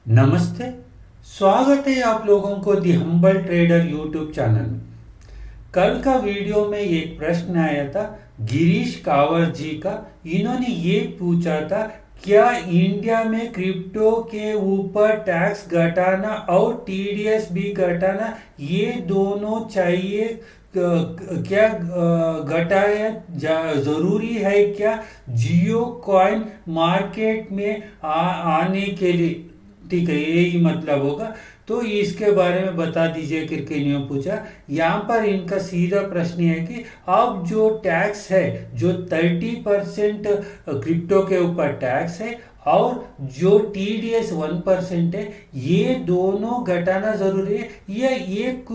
नमस्ते। स्वागत है आप लोगों को दी हम्बल ट्रेडर यूट्यूब चैनल में। कल का वीडियो में एक प्रश्न आया था गिरीश कावर जी का। इन्होंने ये पूछा था, क्या इंडिया में क्रिप्टो के ऊपर टैक्स घटाना और टीडीएस भी घटाना, ये दोनों चाहिए? क्या घटाया जरूरी है क्या जियो कॉइन मार्केट में आने के लिए? ठीक है, यही मतलब होगा। तो इसके बारे में बता दीजिए करके इन्होंने पूछा। यहाँ पर इनका सीधा प्रश्न है कि अब जो टैक्स है, जो 30% क्रिप्टो के ऊपर टैक्स है और जो टीडीएस 1% है, ये दोनों घटाना जरूरी है या एक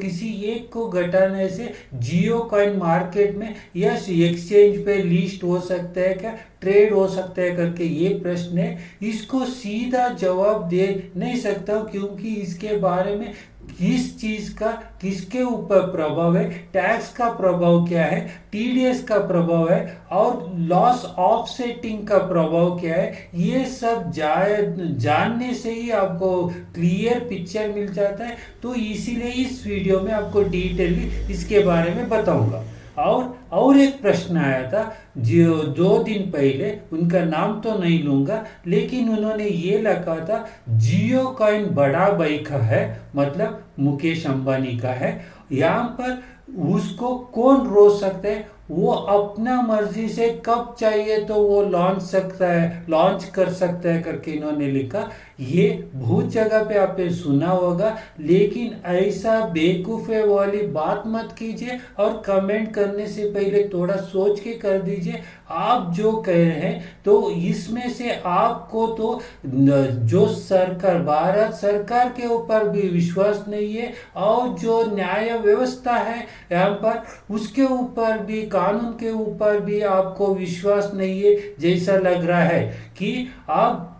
किसी एक को घटाने से जियो कॉइन मार्केट में या एक्सचेंज पे लिस्ट हो सकता है क्या, ट्रेड हो सकता है करके ये प्रश्न है। इसको सीधा जवाब दे नहीं सकता हूँ क्योंकि इसके बारे में किस चीज का किसके ऊपर प्रभाव है, टैक्स का प्रभाव क्या है, टीडीएस का प्रभाव है और लॉस ऑफसेटिंग का प्रभाव क्या है, ये सब जानने से ही आपको क्लियर पिक्चर मिल जाता है। तो इसीलिए इस वीडियो में आपको डिटेली इसके बारे में बताऊंगा। और एक प्रश्न आया था जो 2 दिन पहले, उनका नाम तो नहीं लूंगा, लेकिन उन्होंने ये लिखा था जियो कॉइन बड़ा भाई का है, मतलब मुकेश अंबानी का है। यहाँ पर उसको कौन रोक सकता है? वो अपना मर्जी से कब चाहिए तो वो लॉन्च कर सकता है करके इन्होंने लिखा। ये बहुत जगह पे आपने सुना होगा, लेकिन ऐसा बेवकूफ़े वाली बात मत कीजिए और कमेंट करने से पहले थोड़ा सोच के कर दीजिए। आप जो कह रहे हैं तो इसमें से आपको तो जो सरकार, भारत सरकार के ऊपर भी विश्वास नहीं है और जो न्याय व्यवस्था है यहाँ पर उसके ऊपर भी, कानून के ऊपर भी आपको विश्वास नहीं है। जैसा लग रहा है कि आप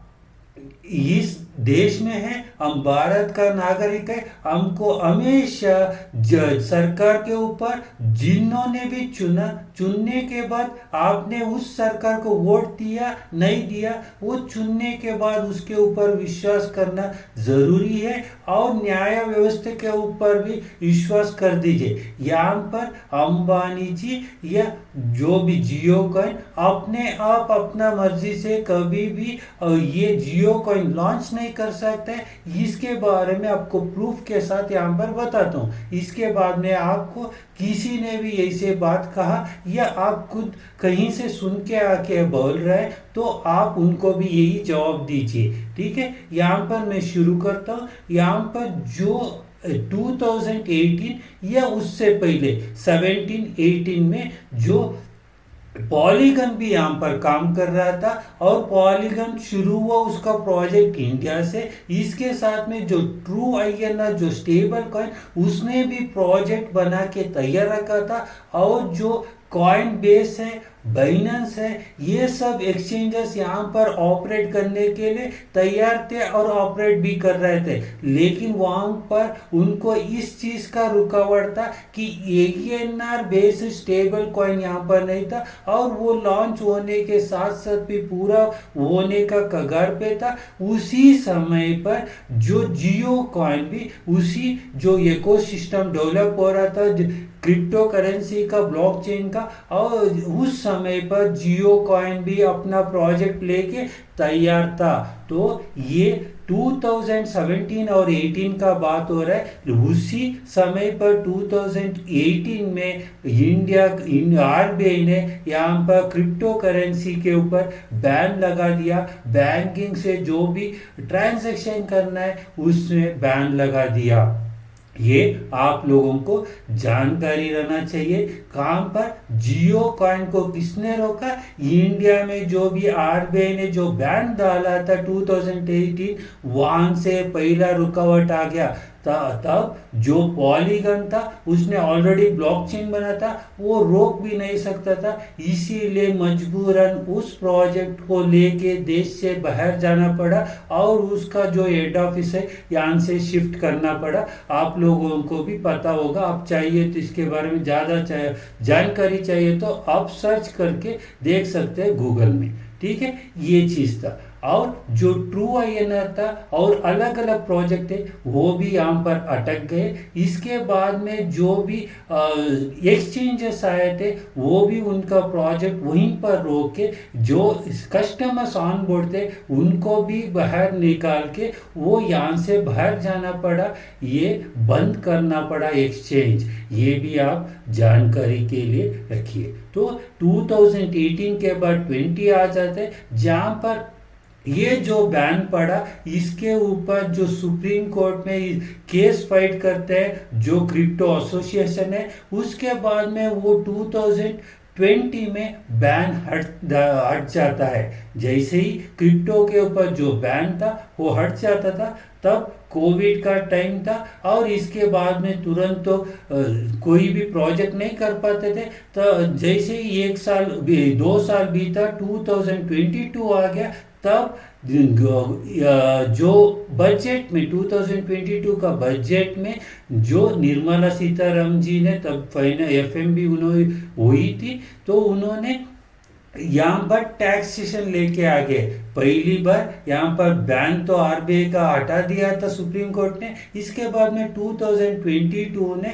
इस देश में है, हम भारत का नागरिक है, हमको हमेशा सरकार के ऊपर, जिन्होंने भी चुनने के बाद आपने उस सरकार को वोट दिया नहीं दिया, वो चुनने के बाद उसके ऊपर विश्वास करना जरूरी है और न्याय व्यवस्था के ऊपर भी विश्वास कर दीजिए। यहाँ पर अंबानी जी या जो भी जियो कॉइन अपने आप अपना मर्जी से कभी भी ये जियो कॉइन लॉन्च नहीं कर सकते। इसके बारे में आपको प्रूफ के साथ यहाँ पर बताता हूँ। इसके बाद में आपको किसी ने भी ऐसे बात कहा या आप खुद कहीं से सुन के आके बोल रहे हैं तो आप उनको भी यही जवाब दीजिए। ठीक है, यहाँ पर मैं शुरू करता हूँ। यहाँ पर जो 2018 या उससे पहले 17-18 में जो पॉलीगन भी यहाँ पर काम कर रहा था और पॉलीगन शुरू हुआ उसका प्रोजेक्ट इंडिया से। इसके साथ में जो ट्रू आईएनआर, जो स्टेबल कॉइन, उसने भी प्रोजेक्ट बना के तैयार रखा था और जो कॉइन बेस है, बाइनेंस है, ये सब एक्सचेंजेस यहाँ पर ऑपरेट करने के लिए तैयार थे और ऑपरेट भी कर रहे थे। लेकिन वहाँ पर उनको इस चीज़ का रुकावट था कि एएनआर बेस स्टेबल कॉइन यहाँ पर नहीं था और वो लॉन्च होने के साथ साथ भी पूरा होने का कगार पे था। उसी समय पर जो जियो कॉइन भी, उसी जो इकोसिस्टम डेवलप हो रहा था क्रिप्टो करेंसी का, ब्लॉकचेन का, और उस समय पर जियो कॉइन भी अपना प्रोजेक्ट लेके तैयार था। तो ये 2017 और 18 का बात हो रहा है। उसी समय पर 2018 में आरबीआई ने यहाँ पर क्रिप्टो करेंसी के ऊपर बैन लगा दिया। बैंकिंग से जो भी ट्रांजैक्शन करना है उसमें बैन लगा दिया। ये आप लोगों को जानकारी रहना चाहिए। काम पर जियो कॉइन को किसने रोका? इंडिया में जो भी आरबीआई ने जो बैन डाला था 2018, वहां से पहला रुकावट आ गया। तब जो पॉलीगन था उसने ऑलरेडी ब्लॉकचेन बना था, वो रोक भी नहीं सकता था। इसीलिए मजबूरन उस प्रोजेक्ट को लेके देश से बाहर जाना पड़ा और उसका जो हेड ऑफिस है यहाँ से शिफ्ट करना पड़ा। आप लोगों को भी पता होगा, आप चाहिए तो इसके बारे में ज़्यादा जानकारी चाहिए तो आप सर्च करके देख सकते हैं गूगल में। ठीक है, ये चीज़ था। और जो ट्रू INR था और अलग अलग प्रोजेक्ट थे वो भी यहाँ पर अटक गए। इसके बाद में जो भी एक्सचेंजेस आए थे वो भी उनका प्रोजेक्ट वहीं पर रोक के जो कस्टमर्स ऑन बोर्ड थे उनको भी बाहर निकाल के वो यहाँ से बाहर जाना पड़ा, ये बंद करना पड़ा एक्सचेंज। ये भी आप जानकारी के लिए रखिए। तो 2018 के बाद 20 आ जाते जहाँ पर ये जो बैन पड़ा इसके ऊपर जो सुप्रीम कोर्ट में केस फाइट करते हैं जो क्रिप्टो एसोसिएशन है, उसके बाद में वो 2020 में बैन हट जाता है। जैसे ही क्रिप्टो के ऊपर जो बैन था वो हट जाता था, तब कोविड का टाइम था और इसके बाद में तुरंत तो कोई भी प्रोजेक्ट नहीं कर पाते थे। तो जैसे ही 2 साल बीता, 2022 आ गया, तब जो बजट में 2022 का बजट में जो निर्मला सीतारामन जी ने तब FMB उन्होंने हुई थी, तो उन्होंने यहाँ पर टैक्सेशन लेके आ गए। पहली बार यहाँ पर बैन तो RBI का हटा दिया था सुप्रीम कोर्ट ने। इसके बाद में 2022 ने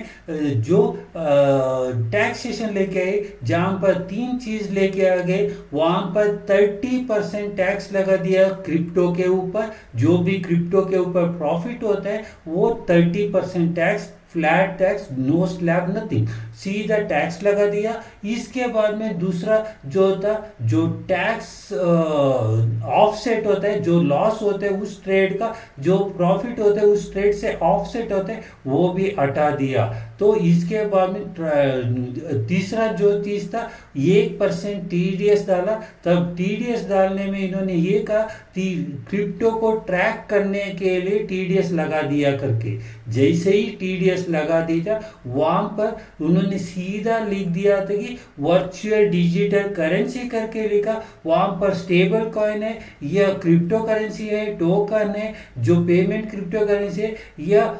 जो टैक्सेशन लेके आए, जहाँ पर 3 चीज लेके आ गए। वहाँ पर 30% टैक्स लगा दिया क्रिप्टो के ऊपर। जो भी क्रिप्टो के ऊपर प्रॉफिट होता है वो 30% tax, flat tax, no slab, nothing, सीधा टैक्स लगा दिया। इसके बाद में दूसरा जो था, जो टैक्स ऑफसेट होता है, जो लॉस होता है उस ट्रेड का, जो प्रॉफिट होता है उस ट्रेड से ऑफसेट होता है, वो भी हटा दिया। तो इसके बाद में तीसरा जो चीज था, 1% TDS डाला। तब TDS डालने में इन्होंने ये कहा कि क्रिप्टो को ट्रैक करने के लिए TDS लगा दिया करके। जैसे ही TDS लगा दिया, वहां पर उन्होंने सीधा लिख दिया था कि वर्चुअल डिजिटल करेंसी करके लिखा। वहां पर स्टेबल कॉइन है या क्रिप्टो करेंसी है, टोकन है, जो पेमेंट क्रिप्टो करेंसी है, या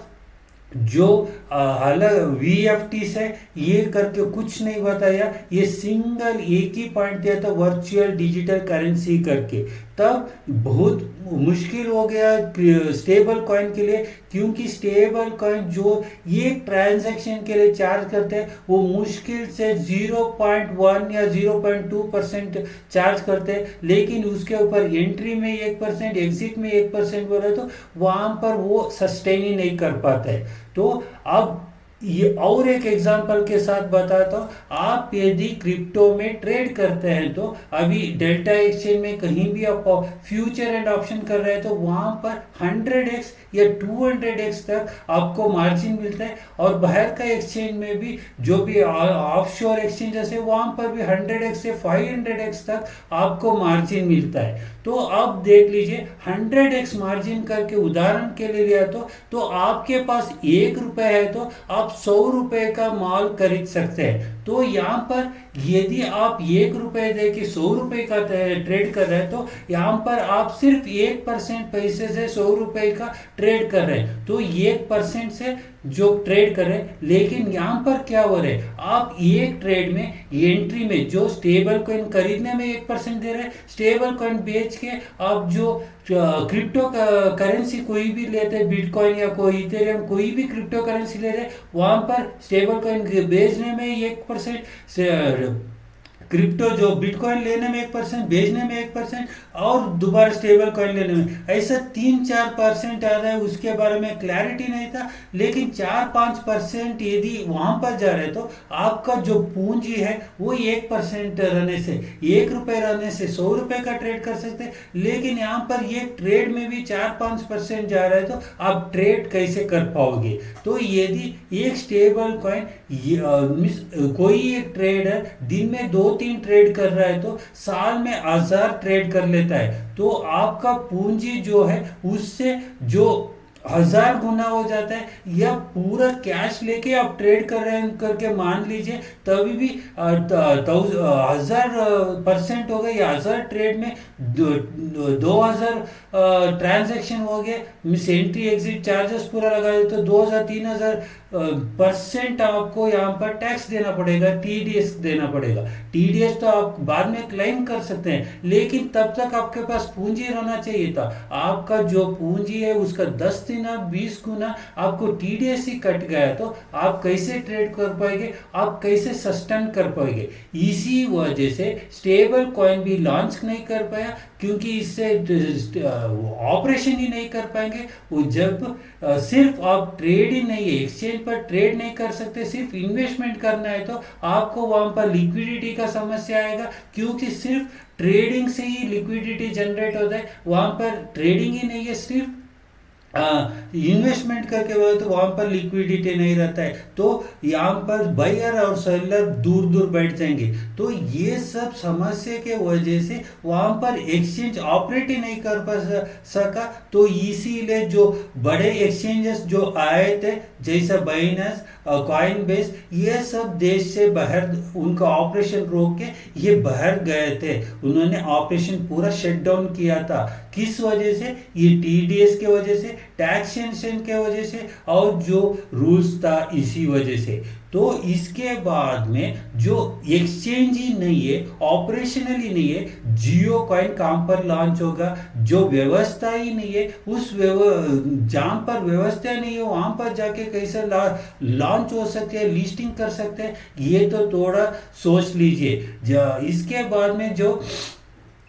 जो अलग VFT से ये करके कुछ नहीं बताया। ये सिंगल एक ही पॉइंट दिया था, वर्चुअल डिजिटल करेंसी करके। तब बहुत मुश्किल हो गया स्टेबल कॉइन के लिए, क्योंकि स्टेबल कॉइन जो ये ट्रांजैक्शन के लिए चार्ज करते हैं वो मुश्किल से 0.1 या 0.2% चार्ज करते हैं। लेकिन उसके ऊपर एंट्री में 1%, एग्जिट में 1% बोले तो वहां पर वो सस्टेन ही नहीं कर पाता है। तो अब ये और एक एग्जांपल के साथ बताता हूँ। आप यदि क्रिप्टो में ट्रेड करते हैं तो अभी डेल्टा एक्सचेंज में कहीं भी आप फ्यूचर एंड ऑप्शन कर रहे हैं तो वहां पर 100x या 200x तक आपको मार्जिन मिलता है। और बाहर का एक्सचेंज में भी जो भी ऑफशोर एक्सचेंजेस है वहां पर भी 100x से 500x तक आपको मार्जिन मिलता है। तो अब देख लीजिए, 100x मार्जिन करके उदाहरण के लिए लिया तो आपके पास 1 रुपए है तो आप 100 रुपए का माल खरीद सकते हैं। तो यहाँ पर यदि आप 1 रुपए दे के 100 रुपए का ट्रेड कर रहे हैं तो यहाँ पर आप सिर्फ 1% पैसे से 100 रुपए का ट्रेड कर रहे हैं। तो 1% से जो ट्रेड कर रहे हैं, लेकिन यहाँ पर क्या हो रहा है, आप एक ट्रेड में एंट्री में जो स्टेबल कॉइन खरीदने में 1% दे रहे हैं, स्टेबल कॉइन बेच के आप जो क्रिप्टो करेंसी कोई भी लेते हैं, बिटकॉइन या कोई इथेरियम, कोई भी क्रिप्टो करेंसी ले रहे हैं, वहां पर स्टेबल कॉइन बेचने में 1% से क्रिप्टो जो बिटकॉइन लेने में 1%, बेचने में 1% और दोबारा स्टेबल कॉइन लेने में ऐसा 3-4% आ रहा है। उसके बारे में क्लैरिटी नहीं था, लेकिन 4-5% यदि वहां पर जा रहे तो आपका जो पूंजी है वो 1% रहने से, 1 रुपए रहने से 100 रुपए का ट्रेड कर सकते हैं। लेकिन यहाँ पर ये ट्रेड में भी 4-5% जा रहा है तो आप ट्रेड कैसे कर पाओगे। तो यदि एक स्टेबल कॉइन कोई एक ट्रेडर दिन में 2-3 ट्रेड कर रहा है तो साल में 1000 ट्रेड कर लेता है। तो आपका पूंजी जो है उससे जो 1000 गुना हो जाता है, या पूरा कैश लेके आप ट्रेड कर रहे हैं करके मान लीजिए, तभी भी 1000% हो गए, या 1000 ट्रेड में 2000 ट्रांजैक्शन हो गए, मिस एंट्री एग्जिट चार्जेस पूरा लगा दे तो 2000-3000% आपको यहाँ पर टैक्स देना पड़ेगा, टीडीएस देना पड़ेगा। टीडीएस तो आप बाद में क्लेम कर सकते हैं, लेकिन तब तक आपके पास पूंजी रहना चाहिए था। आपका जो पूंजी है उसका 10 गुना 20 गुना आपको टीडीएस ही कट गया, तो आप कैसे ट्रेड कर पाएंगे, आप कैसे सस्टेन कर पाएंगे। इसी वजह से स्टेबल कॉइन भी लॉन्च नहीं कर पाया, क्योंकि इससे ऑपरेशन ही नहीं कर पाएंगे। वो जब सिर्फ आप ट्रेड ही नहीं है, एक्सचेंज पर ट्रेड नहीं कर सकते, सिर्फ इन्वेस्टमेंट करना है, तो आपको वहां पर लिक्विडिटी का समस्या आएगा, क्योंकि सिर्फ ट्रेडिंग से ही लिक्विडिटी जनरेट होता है। वहां पर ट्रेडिंग ही नहीं है, सिर्फ इन्वेस्टमेंट करके वो, तो वहां पर लिक्विडिटी नहीं रहता है, तो यहाँ पर बायर और सेलर दूर दूर बैठ जाएंगे। तो ये सब समस्या के वजह से वहां पर एक्सचेंज ऑपरेट ही नहीं कर पा सका। तो इसीलिए जो बड़े एक्सचेंजेस जो आए थे, जैसा बाइनेंस, कॉइन बेस, ये सब देश से बाहर उनका ऑपरेशन रोक के ये बाहर गए थे। उन्होंने ऑपरेशन पूरा शट डाउन किया था। किस वजह से? ये टीडीएस के वजह से, टैक्सेशन के वजह से, और जो रूल्स था इसी वजह से। तो इसके बाद में जो एक्सचेंज ही नहीं है, ऑपरेशनल ही नहीं है, जियो कॉइन कहां पर लॉन्च होगा? जो व्यवस्था ही नहीं है, उस जहां पर व्यवस्था नहीं है वहां पर जाके कैसे लॉन्च हो सकते हैं, लिस्टिंग कर सकते हैं, ये तो थोड़ा सोच लीजिए। इसके बाद में जो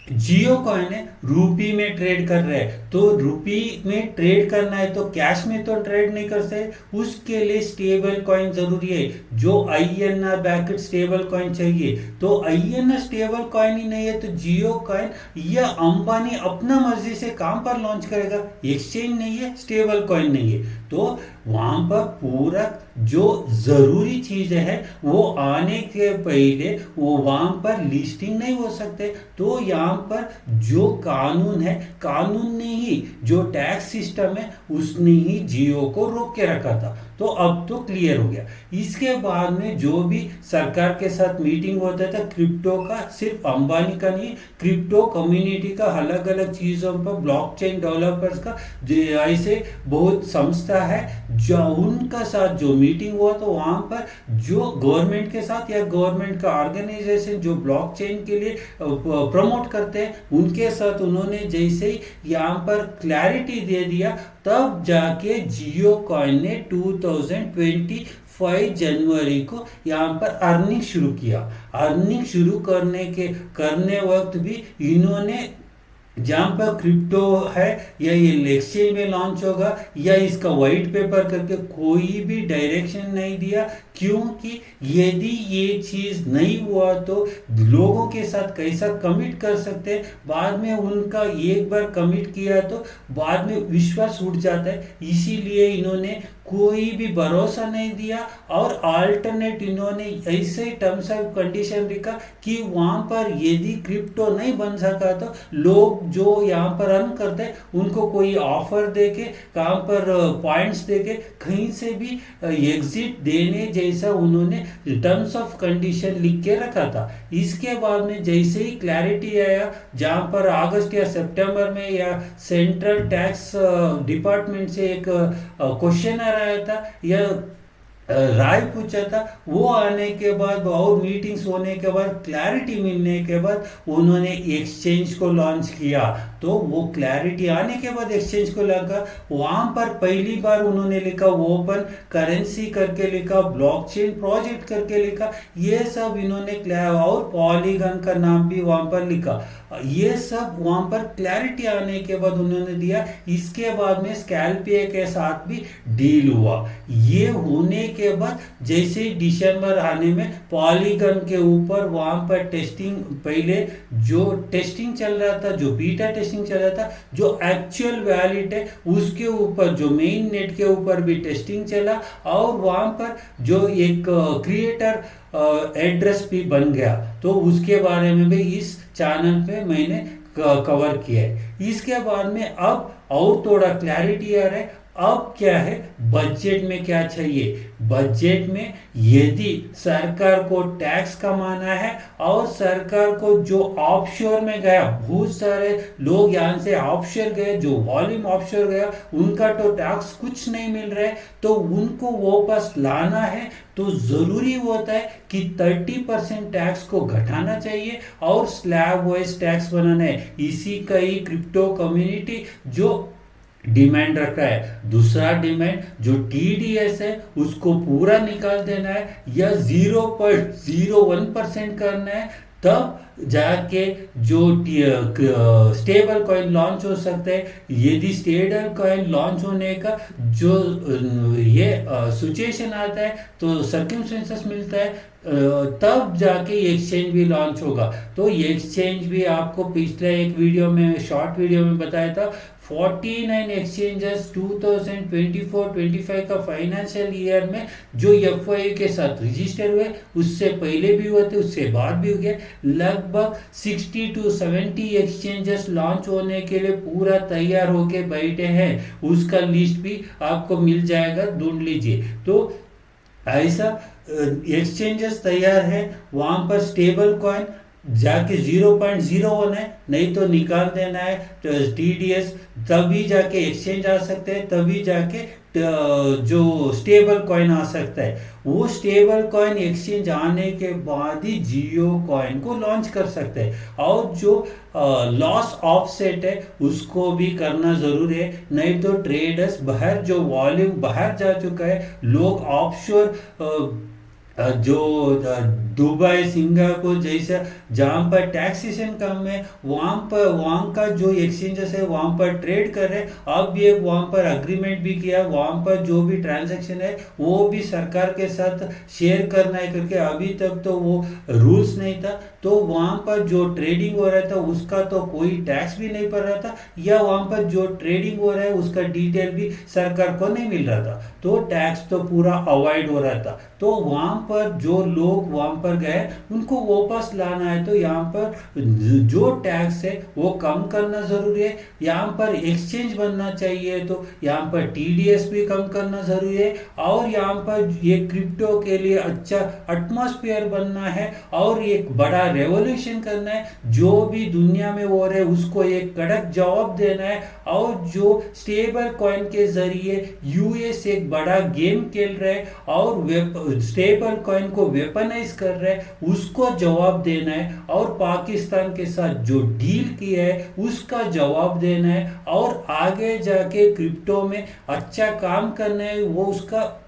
जियो कॉइन है, रूपी में ट्रेड कर रहे हैं, तो रूपी में ट्रेड करना है तो कैश में तो ट्रेड नहीं कर सकते, उसके लिए स्टेबल कॉइन जरूरी है। जो INR बैकेट स्टेबल कॉइन चाहिए, तो INR स्टेबल कॉइन ही नहीं है, तो जियो कॉइन या अंबानी अपना मर्जी से काम पर लॉन्च करेगा। एक्सचेंज नहीं है, स्टेबल कॉइन नहीं है, तो वहां पर पूरा जो जरूरी चीजें है वो आने के पहले वो वहां पर लिस्टिंग नहीं हो सकते। तो यहाँ पर जो कानून है, कानून ने ही, जो टैक्स सिस्टम है उसने ही जियो को रोक के रखा था। तो अब तो क्लियर हो गया। इसके बाद में जो भी सरकार के साथ मीटिंग होता था क्रिप्टो का, सिर्फ अंबानी का नहीं, क्रिप्टो कम्युनिटी का, अलग अलग चीजों पर, ब्लॉकचेन डेवलपर्स का, ऐसे बहुत संस्था है जो उनका साथ जो मीटिंग हुआ, तो वहां पर जो गवर्नमेंट के साथ या गवर्नमेंट का ऑर्गेनाइजेशन जो ब्लॉकचेन के लिए प्रमोट करते हैं, उनके साथ उन्होंने जैसे ही यहाँ पर क्लैरिटी दे दिया, तब जाके जियो कॉइन ने 2025 जनवरी को यहाँ पर अर्निंग शुरू किया। अर्निंग शुरू करने वक्त भी इन्होंने, जहां पर क्रिप्टो है या ये एक्सचेंज में लॉन्च होगा या इसका व्हाइट पेपर करके कोई भी डायरेक्शन नहीं दिया, क्योंकि यदि ये चीज नहीं हुआ तो लोगों के साथ कैसा कमिट कर सकते हैं। बाद में उनका एक बार कमिट किया तो बाद में विश्वास उठ जाता है, इसीलिए इन्होंने कोई भी भरोसा नहीं दिया, और अल्टरनेट इन्होंने ऐसे टर्म्स ऑफ कंडीशन लिखा कि वहां पर यदि क्रिप्टो नहीं बन सका तो लोग जो यहाँ पर अर्न करते हैं उनको कोई ऑफर देके, कहाँ पर पॉइंट्स देके, कहीं से भी एग्जिट देने जैसा उन्होंने टर्म्स ऑफ कंडीशन लिख के रखा था। इसके बाद में जैसे ही क्लैरिटी आया, जहाँ पर अगस्त या सितंबर में या सेंट्रल टैक्स डिपार्टमेंट से एक क्वेश्चन आया था या राय पूछा था, वो आने के बाद और मीटिंग्स होने के बाद, क्लैरिटी मिलने के बाद उन्होंने एक्सचेंज को लॉन्च किया। तो वो क्लैरिटी आने के बाद एक्सचेंज को लगा, वहां पर पहली बार उन्होंने लिखा ओपन करेंसी करके लिखा, ब्लॉकचेन प्रोजेक्ट करके लिखा, ये सब इन्होंने और पॉलीगन का नाम भी वहां पर लिखा। ये सब वहां पर क्लैरिटी आने के बाद उन्होंने दिया। इसके बाद में स्कैल्पिया के साथ भी डील हुआ। ये होने के बाद जैसे दिसंबर आने में पॉलीगन के ऊपर वहां पर टेस्टिंग, पहले जो टेस्टिंग चल रहा था, जो बीटा टेस्टिंग चल रहा था, जो एक्चुअल वैलिड है उसके ऊपर, जो मेन नेट के ऊपर भी टेस्टिंग चला, और वहां पर जो एक क्रिएटर एड्रेस भी बन गया। तो उसके बारे में भी इस चैनल पे मैंने कवर किया है। इसके बाद में अब और थोड़ा क्लैरिटी आ रहा है। अब क्या है, बजट में क्या चाहिए, बजट में यदि सरकार को टैक्स कमाना है और सरकार को जो ऑफशोर में गया, बहुत सारे लोग यहाँ से ऑफशोर गए, जो वॉल्यूम ऑफशोर गया उनका तो टैक्स कुछ नहीं मिल रहा है, तो उनको वापस लाना है तो जरूरी होता है कि 30% टैक्स को घटाना चाहिए और स्लैब वाइज टैक्स बनाना है। इसी का ही क्रिप्टो कम्युनिटी जो डिमांड रखा है। दूसरा डिमांड जो टीडीएस है उसको पूरा निकाल देना है या 0.01% करना है, तब जाके जो स्टेबल कॉइन लॉन्च हो सकता है। यदि स्टेबल कॉइन लॉन्च होने का जो ये सिचुएशन आता है तो सर्कमस्टेंसेस मिलता है, तब जाके एक्सचेंज भी लॉन्च होगा। तो ये एक्सचेंज भी आपको पिछले एक वीडियो में, शॉर्ट वीडियो में बताया था। 49 एक्सचेंजेस 2024-25 का फाइनेंशियल ईयर में जो एफआई के साथ रजिस्टर हुए, उससे पहले भी हुए थे, उससे बाद भी हुए, लगभग 60 to 70 एक्सचेंजेस लॉन्च होने के लिए पूरा तैयार होके बैठे हैं। उसका लिस्ट भी आपको मिल जाएगा, ढूंढ लीजिए। तो ऐसा एक्सचेंजेस तैयार है, वहां पर स्टेबल कॉइन जाके 0.01 है, नहीं तो निकाल देना है तो टीडीएस, तभी जाके एक्सचेंज आ सकते हैं, तभी जाके जो स्टेबल कॉइन आ सकता है। वो स्टेबल कॉइन एक्सचेंज आने के बाद ही जियो कॉइन को लॉन्च कर सकते हैं। और जो लॉस ऑफसेट है उसको भी करना जरूरी है, नहीं तो ट्रेडर्स बाहर, जो वॉल्यूम बाहर जा चुका है, लोग ऑफशोर जो दुबई, सिंगापुर जैसा जहाँ पर टैक्सेशन कम है, वहाँ का जो एक्सचेंजेस है वहाँ पर ट्रेड कर रहे हैं। अब भी एक वहाँ पर अग्रीमेंट भी किया, वहाँ पर जो भी ट्रांजैक्शन है वो भी सरकार के साथ शेयर करना है करके। अभी तक तो वो रूल्स नहीं था, तो वहाँ पर जो ट्रेडिंग हो रहा था उसका तो कोई टैक्स भी नहीं पड़ रहा था, या वहाँ पर जो ट्रेडिंग हो रहा है उसका डिटेल भी सरकार को नहीं मिल रहा था, तो टैक्स तो पूरा अवॉइड हो रहा था। तो वहाँ पर जो लोग वहाँ पर गए उनको वापस लाना है, तो यहाँ पर जो टैक्स है वो कम करना जरूरी है। यहाँ पर एक्सचेंज बनना चाहिए, तो यहाँ पर टीडीएस भी कम करना जरूरी है। और यहाँ पर ये क्रिप्टो के लिए अच्छा एटमॉस्फेयर बनना है और एक बड़ा रेवोल्यूशन करना है। जो भी दुनिया में हो रहा है उसको एक कड़क जवाब देना है। और जो स्टेबल कॉइन के जरिए यूएस एक बड़ा गेम खेल रहा है और स्टेबल कॉइन को वेपनाइज कर रहा है, उसको जवाब देना है। और पाकिस्तान के साथ जो डील किया है उसका जवाब देना है, और आगे जाके क्रिप्टो में अच्छा काम करना है। वो उसका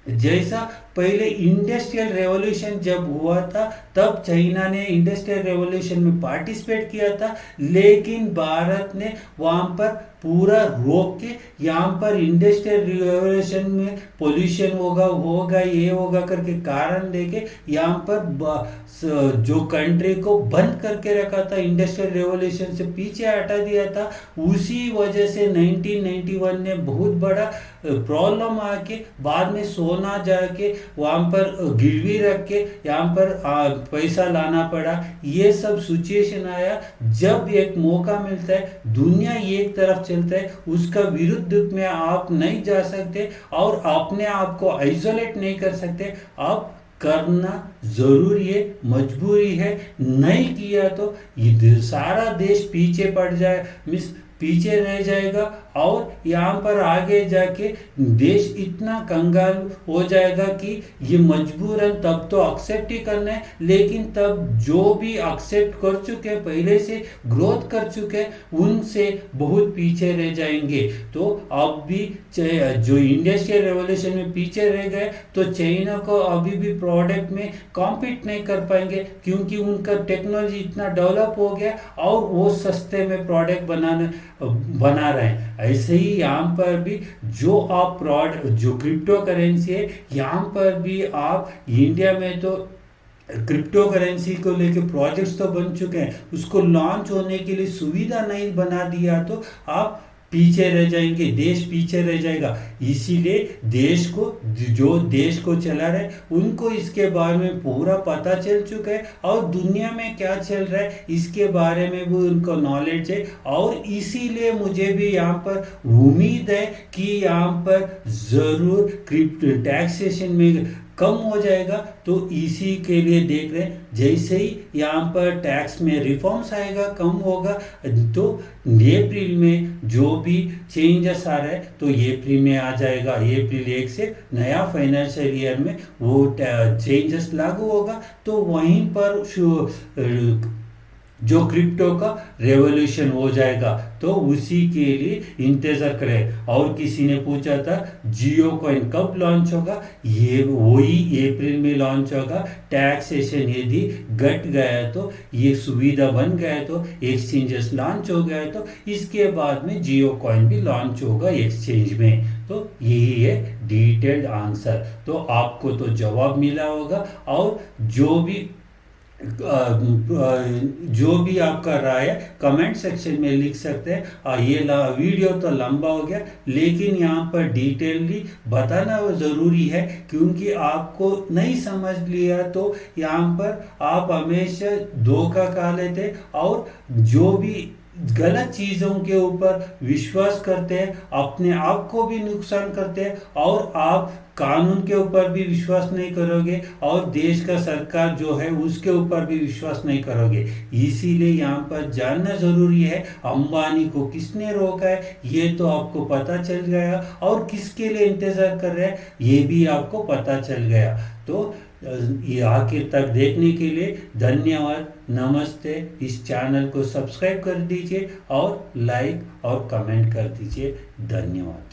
जैसा पहले इंडस्ट्रियल रेवोल्यूशन जब हुआ था तब चाइना ने इंडस्ट्रियल रेवोल्यूशन में पार्टिसिपेट किया था, लेकिन भारत ने वहां पर पूरा रोक के यहाँ पर इंडस्ट्रियल रेवोल्यूशन में पोल्यूशन होगा ये होगा करके कारण देके यहाँ पर जो कंट्री को बंद करके रखा था, इंडस्ट्रियल रेवोल्यूशन से पीछे हटा दिया था। उसी वजह से 1991 ने बहुत बड़ा प्रॉब्लम आके बाद में सोना जाके वहां पर गिरवी रख के यहाँ पर पैसा लाना पड़ा। ये सब सिचुएशन आया जब एक मौका मिलता है, दुनिया एक तरफ चलता है, उसका विरुद्ध में आप नहीं जा सकते और अपने आप को आइसोलेट नहीं कर सकते। आप करना जरूरी है, मजबूरी है, नहीं किया तो ये सारा देश पीछे पड़ जाए, पीछे रह जाएगा और यहाँ पर आगे जाके देश इतना कंगाल हो जाएगा कि ये मजबूरन तब तो एक्सेप्ट ही करना है, लेकिन तब जो भी एक्सेप्ट कर चुके पहले से ग्रोथ कर चुके उनसे बहुत पीछे रह जाएंगे। तो अब भी जो इंडस्ट्रियल रेवोल्यूशन में पीछे रह गए तो चाइना को अभी भी प्रोडक्ट में कॉम्पीट नहीं कर पाएंगे, क्योंकि उनका टेक्नोलॉजी इतना डेवलप हो गया और वो सस्ते में प्रोडक्ट बना रहे हैं। ऐसे ही यहाँ पर भी जो आप जो क्रिप्टो करेंसी है, यहाँ पर भी आप इंडिया में तो क्रिप्टो करेंसी को लेके प्रोजेक्ट्स तो बन चुके हैं, उसको लॉन्च होने के लिए सुविधा नहीं बना दिया तो आप पीछे रह जाएंगे, देश पीछे रह जाएगा। इसीलिए देश को, जो देश को चला रहे उनको इसके बारे में पूरा पता चल चुका है और दुनिया में क्या चल रहा है इसके बारे में भी उनको नॉलेज है। और इसीलिए मुझे भी यहाँ पर उम्मीद है कि यहाँ पर ज़रूर क्रिप्टो टैक्सेशन में कम हो जाएगा। तो इसी के लिए देख रहे हैं, जैसे ही यहाँ पर टैक्स में रिफॉर्म्स आएगा, कम होगा, तो अप्रैल में जो भी चेंजेस आ रहा है तो अप्रैल में आ जाएगा। अप्रैल 1 से नया फाइनेंशियल ईयर में वो चेंजेस लागू होगा। तो वहीं पर जो क्रिप्टो का रेवोल्यूशन हो जाएगा। तो उसी के लिए इंतज़ार करें। और किसी ने पूछा था जियो कॉइन कब लॉन्च होगा, ये वही अप्रैल में लॉन्च होगा। टैक्सेशन यदि घट गया तो, ये सुविधा बन गया तो, एक्सचेंजेस लॉन्च हो गया तो इसके बाद में जियो कॉइन भी लॉन्च होगा एक्सचेंज में। तो यही है डिटेल्ड आंसर। तो आपको तो जवाब मिला होगा। और जो भी आपका राय है कमेंट सेक्शन में लिख सकते हैं। ये वीडियो तो लंबा हो गया, लेकिन यहाँ पर डिटेलली बताना ज़रूरी है, क्योंकि आपको नहीं समझ लिया तो यहाँ पर आप हमेशा धोखा खा लेते और जो भी गलत चीज़ों के ऊपर विश्वास करते हैं, अपने आप को भी नुकसान करते हैं और आप कानून के ऊपर भी विश्वास नहीं करोगे और देश का सरकार जो है उसके ऊपर भी विश्वास नहीं करोगे। इसीलिए यहाँ पर जानना ज़रूरी है अंबानी को किसने रोका है, ये तो आपको पता चल गया, और किसके लिए इंतज़ार कर रहे हैं ये भी आपको पता चल गया। तो ये आखिर तक देखने के लिए धन्यवाद, नमस्ते। इस चैनल को सब्सक्राइब कर दीजिए और लाइक और कमेंट कर दीजिए। धन्यवाद।